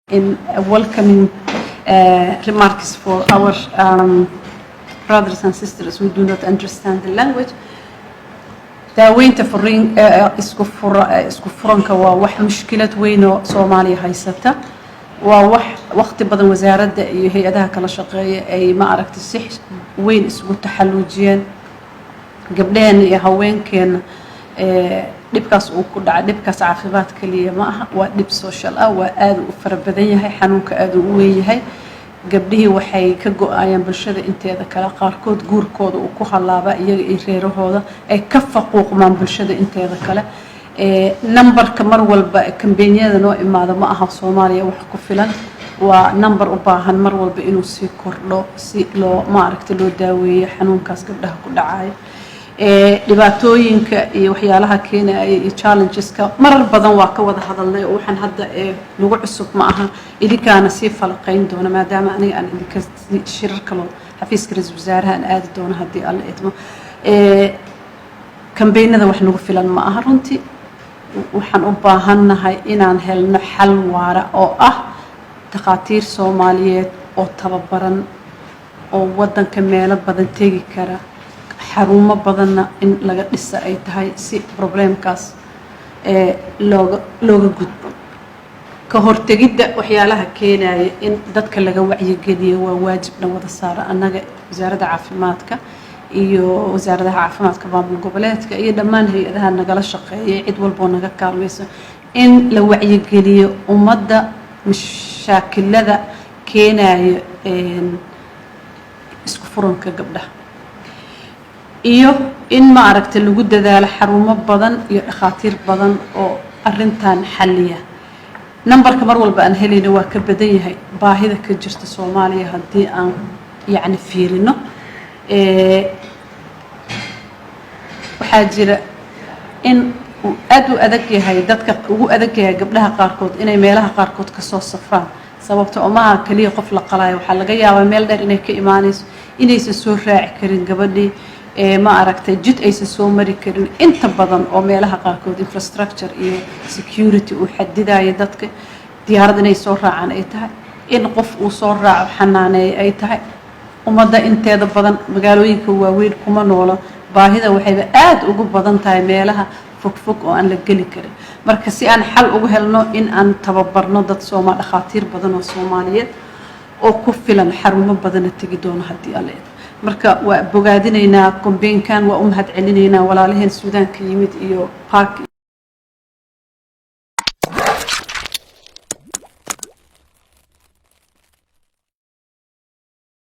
in welcoming remarks for our brothers and sisters who do not understand the language. daaweynta isku furanka waa wax mushkilad weyn oo Soomaaliya haysata waa wax waqti badan wasaaradda iyo hay'adaha kala shaqeeya ay ma aragtay si weyn isugu taxalluujiyeen gabdhahan iyo haweenkeena dhibkaas uu ku dhacay dhibkaas caafimaad kaliya ma aha waa dhib social ah waa aad u fara badan yahay xanuunka aad u weyn yahay gabdhihii waxay ka go'ayaan bulshada inteeda kala qaarkood guurkooda uu ku halaaba iyaga iyo reerahooda ay ka faquuqmaan bulshada inteeda kale numberka mar walba kambeeyada noo imaado ma aha Soomaaliya wax ku filan waa number u baahan mar walba inuu sii kordho si loo ma aragtay loo daaweeyo xanuunkaas gabdhaha ku dhacay dhibaatooyinka iyo waxyaalaha keenaya iyo challengeska marar badan waa ka wada hadalnay oo waxaan hadda lagu cusub ma aha idinkaana si falqayn doona maadaama aniga aan idinka shirar kale xafiiska ra'iisul wasaaraha aan aadi doono hadii alla idmo kambeynada wax nagu filan ma aha runtii waxaan u baahanahay inaan helno xal waara oo ah dhaqaatiir Soomaaliyeed oo tababaran oo wadanka meelo badan tagi kara xarumo badanna in laga dhisa ay tahay si problemkaas looga gudbo ka hortagida waxyaalaha keenaya in dadka laga wacyigeliyo waa waajibna wada saara anaga wasaaradda caafimaadka iyo wasaaradaha caafimaadka maamul goboleedka iyo dhammaan hay'adaha nagala shaqeeya cid walba oo naga kaalmayso in la wacyigeliyo ummadda mashaakilada keenaya isku furanka gabdhaha iyo in ma aragtay lagu dadaalo xarumo badan iyo dhaqaatiir badan oo arintan xalliya numberka mar walba aan helayno waa ka badan yahay baahida ka jirta Soomaaliya hadii aan yaani fiirino waxaa jira in aad u adag yahay dadka ugu adag yahay gabdhaha qaarkood inay meelaha qaarkood ka soo safraan sababtoo oo ma kaliya qof la qalaayo waxa laga yaabaa meel dheer inay ka imaanayso inaysan soo raaci karin gabadhii ma aragtay jid aysan soo mari karin inta badan oo meelaha qaarkood infrastructure iyo security uu xadidayo dadka diyaarad inay soo raacaan ay tahay in qof uu soo raaco xanaaneey ay tahay umada inteeda badan magaalooyinka waaweyn kuma noolo baahida waxay aad ugu badan tahay meelaha fog oo aan la gali karin marka si aan xal ugu helno in aan tababarno dad Soomaali dhaqaatiir badan oo Soomaaliyeed oo ku filan xarumo badan tagi doona hadii alla marka waa bogaadinaynaa kambeynkan waa u mahad celinaynaa walaalaheen Suudaanka yimid iyo Park